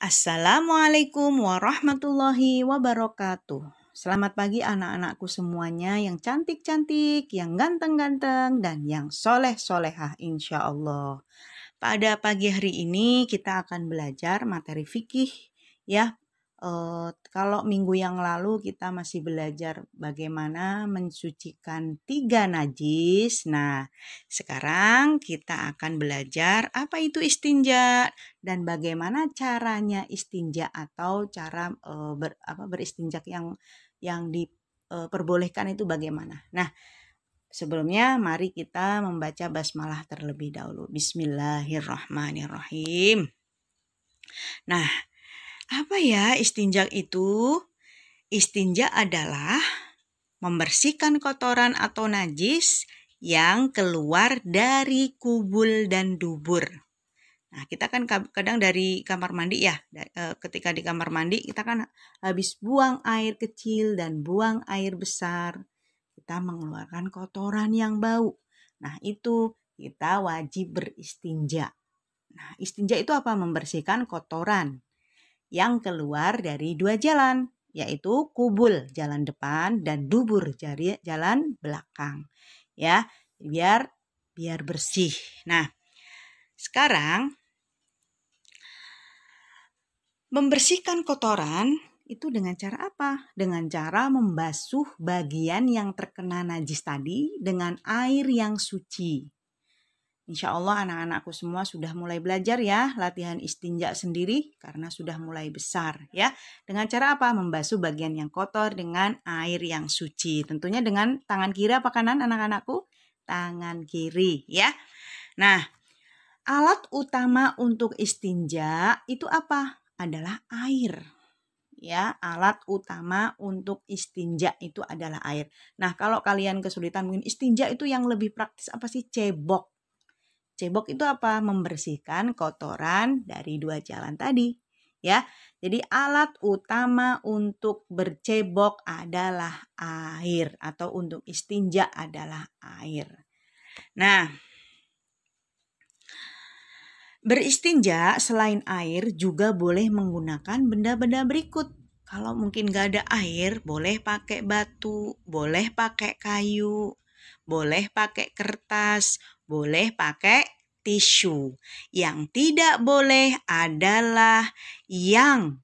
Assalamualaikum warahmatullahi wabarakatuh. Selamat pagi anak-anakku semuanya yang cantik-cantik, yang ganteng-ganteng, dan yang soleh-solehah insya Allah. Pada pagi hari ini kita akan belajar materi fikih ya. Kalau minggu yang lalu kita masih belajar bagaimana mensucikan 3 najis. Nah, sekarang kita akan belajar apa itu istinja dan bagaimana caranya istinja atau cara beristinjak yang diperbolehkan itu bagaimana. Nah, sebelumnya mari kita membaca basmalah terlebih dahulu. Bismillahirrahmanirrahim. Nah, apa ya istinja itu? Istinja adalah membersihkan kotoran atau najis yang keluar dari kubul dan dubur. Nah, kita kan kadang dari kamar mandi ya, ketika di kamar mandi kita kan habis buang air kecil dan buang air besar, kita mengeluarkan kotoran yang bau. Nah, itu kita wajib beristinja. Nah, istinja itu apa? Membersihkan kotoran yang keluar dari 2 jalan, yaitu kubul jalan depan dan dubur jalan belakang. Ya, biar bersih. Nah, sekarang membersihkan kotoran itu dengan cara apa? Dengan cara membasuh bagian yang terkena najis tadi dengan air yang suci. Insya Allah anak-anakku semua sudah mulai belajar ya latihan istinja sendiri karena sudah mulai besar ya. Dengan cara apa? Membasuh bagian yang kotor dengan air yang suci. Tentunya dengan tangan kiri apa kanan anak-anakku? Tangan kiri ya. Nah, alat utama untuk istinja itu apa? Adalah air. Ya, alat utama untuk istinja itu adalah air. Nah, kalau kalian kesulitan mungkin istinja itu yang lebih praktis apa sih? Cebok. Cebok itu apa? Membersihkan kotoran dari 2 jalan tadi. Ya, jadi alat utama untuk bercebok adalah air atau untuk istinja adalah air. Nah, beristinja selain air juga boleh menggunakan benda-benda berikut. Kalau mungkin gak ada air, boleh pakai batu, boleh pakai kayu, boleh pakai kertas, boleh pakai tisu. Yang tidak boleh adalah yang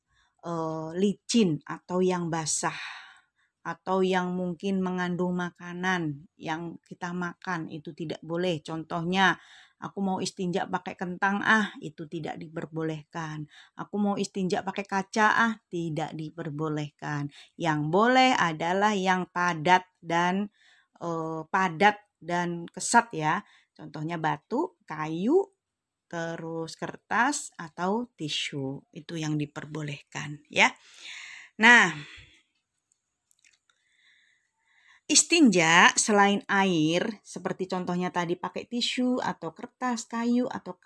licin atau yang basah atau yang mungkin mengandung makanan yang kita makan itu tidak boleh. Contohnya, aku mau istinja pakai kentang itu tidak diperbolehkan. Aku mau istinja pakai kaca tidak diperbolehkan. Yang boleh adalah yang padat dan kesat ya. Contohnya batu, kayu, terus kertas atau tisu. Itu yang diperbolehkan ya. Nah, istinja selain air, seperti contohnya tadi pakai tisu atau kertas, kayu atau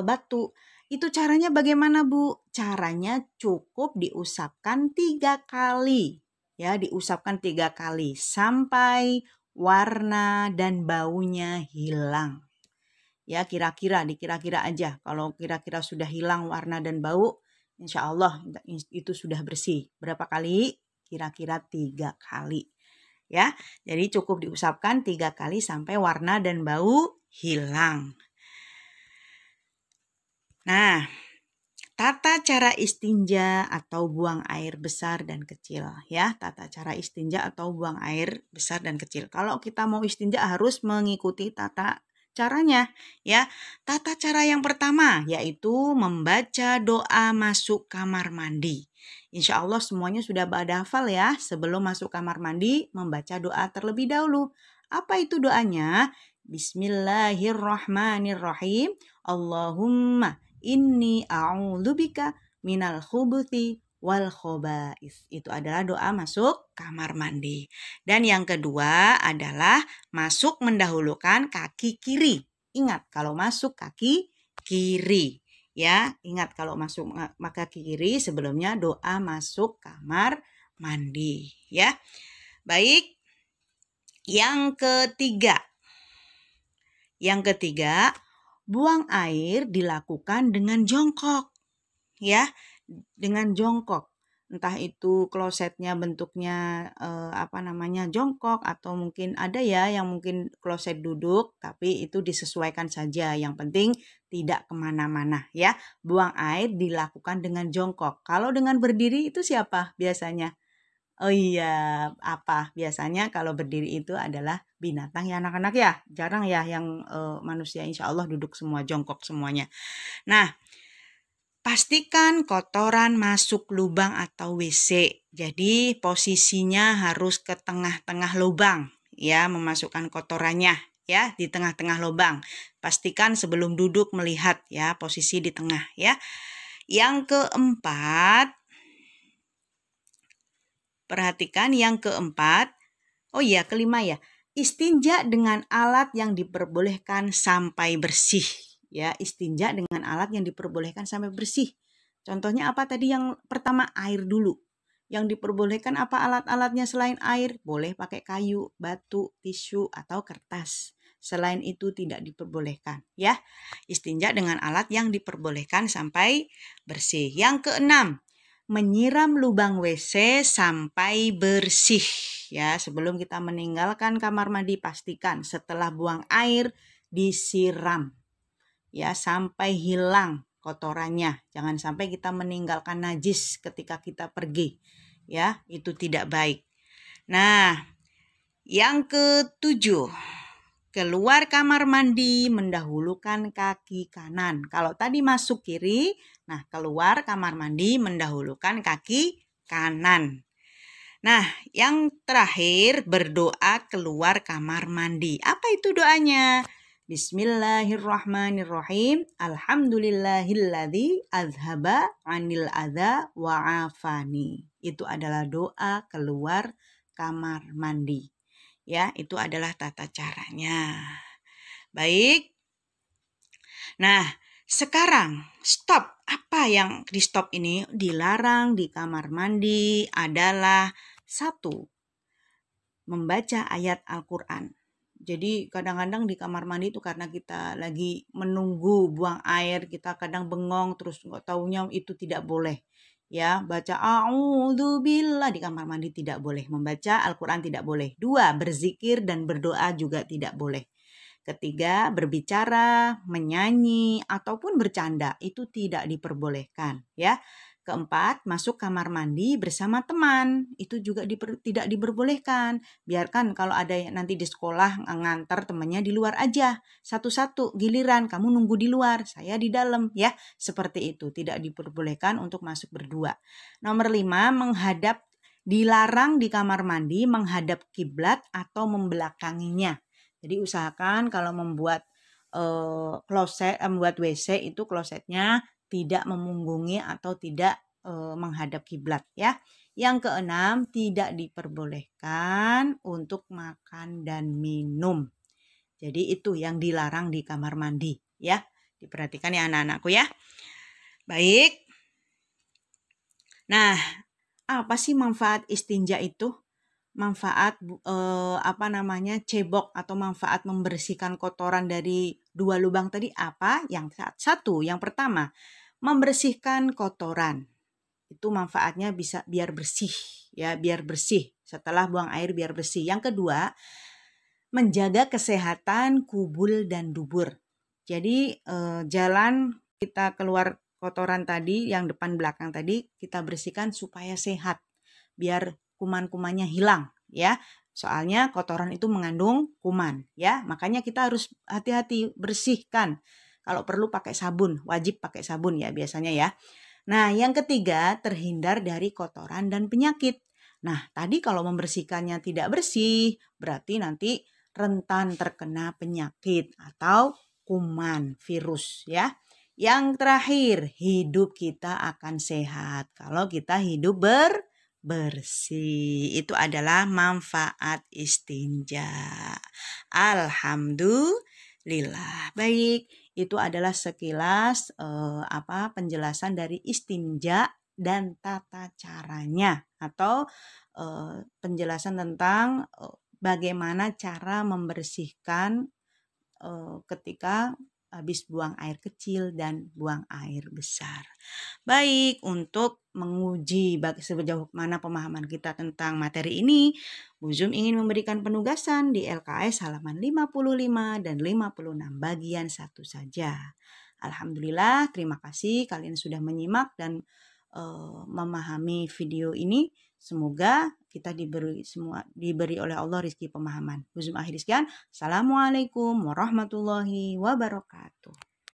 batu, itu caranya bagaimana Bu? Caranya cukup diusapkan 3 kali. Ya, diusapkan 3 kali sampai warna dan baunya hilang. Ya, dikira-kira aja. Kalau kira-kira sudah hilang warna dan bau, insya Allah itu sudah bersih. Berapa kali? Kira-kira 3 kali. Ya, jadi cukup diusapkan 3 kali sampai warna dan bau hilang. Nah, tata cara istinja atau buang air besar dan kecil ya. Tata cara istinja atau buang air besar dan kecil. Kalau kita mau istinja harus mengikuti tata caranya ya. Tata cara yang pertama yaitu membaca doa masuk kamar mandi. Insya Allah semuanya sudah pada hafal ya. Sebelum masuk kamar mandi membaca doa terlebih dahulu. Apa itu doanya? Bismillahirrahmanirrahim. Allahumma inni a'udzubika minal khubuthi wal khobais. Itu adalah doa masuk kamar mandi. Dan yang kedua adalah masuk mendahulukan kaki kiri. Ingat kalau masuk kaki kiri. Ya, ingat kalau masuk kaki kiri sebelumnya doa masuk kamar mandi. Ya, baik. Yang ketiga, buang air dilakukan dengan jongkok. Ya, dengan jongkok. Entah itu klosetnya bentuknya jongkok, atau mungkin ada ya yang mungkin kloset duduk, tapi itu disesuaikan saja. Yang penting tidak kemana-mana ya. Buang air dilakukan dengan jongkok. Kalau dengan berdiri itu siapa biasanya? Oh iya, apa? Biasanya kalau berdiri itu adalah binatang ya anak-anak ya. Jarang ya yang manusia, insya Allah duduk semua, jongkok semuanya. Nah, pastikan kotoran masuk lubang atau WC. Jadi posisinya harus ke tengah-tengah lubang ya, memasukkan kotorannya ya di tengah-tengah lubang. Pastikan sebelum duduk melihat ya posisi di tengah ya. Yang keempat, perhatikan yang keempat. Oh iya, kelima ya. Istinja dengan alat yang diperbolehkan sampai bersih. Ya, istinja dengan alat yang diperbolehkan sampai bersih. Contohnya apa tadi yang pertama? Air dulu. Yang diperbolehkan apa alat-alatnya selain air? Boleh pakai kayu, batu, tisu, atau kertas. Selain itu tidak diperbolehkan. Ya, istinja dengan alat yang diperbolehkan sampai bersih. Yang keenam, menyiram lubang WC sampai bersih. Ya, sebelum kita meninggalkan kamar mandi, pastikan setelah buang air disiram. Ya, sampai hilang kotorannya. Jangan sampai kita meninggalkan najis ketika kita pergi. Ya, itu tidak baik. Nah, yang ketujuh, keluar kamar mandi mendahulukan kaki kanan. Kalau tadi masuk kiri, nah keluar kamar mandi mendahulukan kaki kanan. Nah, yang terakhir berdoa keluar kamar mandi. Apa itu doanya? Bismillahirrahmanirrahim. Alhamdulillahilladzi azhaba anil adza wa'afani. Itu adalah doa keluar kamar mandi. Ya, itu adalah tata caranya. Baik. Nah, sekarang stop. Apa yang di stop ini? Dilarang di kamar mandi adalah 1. Membaca ayat Al-Quran. Jadi kadang-kadang di kamar mandi itu karena kita lagi menunggu buang air, kita kadang bengong terus nggak taunya itu tidak boleh. Ya, baca a'udzubillah di kamar mandi tidak boleh. Membaca Al-Quran tidak boleh. 2, berzikir dan berdoa juga tidak boleh. Ketiga, berbicara, menyanyi, ataupun bercanda. Itu tidak diperbolehkan. Ya. Keempat, masuk kamar mandi bersama teman. Itu juga tidak diperbolehkan. Biarkan kalau ada nanti di sekolah ngantar temannya di luar aja. Satu-satu, giliran kamu nunggu di luar, saya di dalam. Ya, seperti itu. Tidak diperbolehkan untuk masuk berdua. Nomor 5, dilarang di kamar mandi menghadap kiblat atau membelakanginya. Jadi usahakan kalau membuat membuat WC itu klosetnya tidak memunggungi atau tidak menghadap kiblat ya. Yang keenam, tidak diperbolehkan untuk makan dan minum. Jadi itu yang dilarang di kamar mandi ya. Diperhatikan ya anak-anakku ya. Baik. Nah, apa sih manfaat istinja itu? Manfaat cebok atau manfaat membersihkan kotoran dari 2 lubang tadi apa? Yang pertama, membersihkan kotoran. Itu manfaatnya bisa biar bersih ya, biar bersih. Setelah buang air biar bersih. Yang kedua, menjaga kesehatan kubul dan dubur. Jadi jalan kita keluar kotoran tadi yang depan belakang tadi kita bersihkan supaya sehat. Biar kuman-kumannya hilang ya. Soalnya kotoran itu mengandung kuman ya. Makanya kita harus hati-hati bersihkan. Kalau perlu pakai sabun, wajib pakai sabun ya biasanya ya. Nah, yang ketiga, terhindar dari kotoran dan penyakit. Nah, tadi kalau membersihkannya tidak bersih, berarti nanti rentan terkena penyakit atau kuman, virus ya. Yang terakhir, hidup kita akan sehat kalau kita hidup bersih. Itu adalah manfaat istinja. Alhamdulillah. Baik, itu adalah sekilas penjelasan dari istinja dan tata caranya atau penjelasan tentang bagaimana cara membersihkan ketika habis buang air kecil dan buang air besar. Baik, untuk menguji sejauh mana pemahaman kita tentang materi ini, Bu Zum ingin memberikan penugasan di LKS halaman 55 dan 56 bagian 1 saja. Alhamdulillah, terima kasih kalian sudah menyimak dan memahami video ini. Semoga kita diberi oleh Allah rezeki pemahaman. Bu Zum akhiri sekian. Assalamualaikum warahmatullahi wabarakatuh.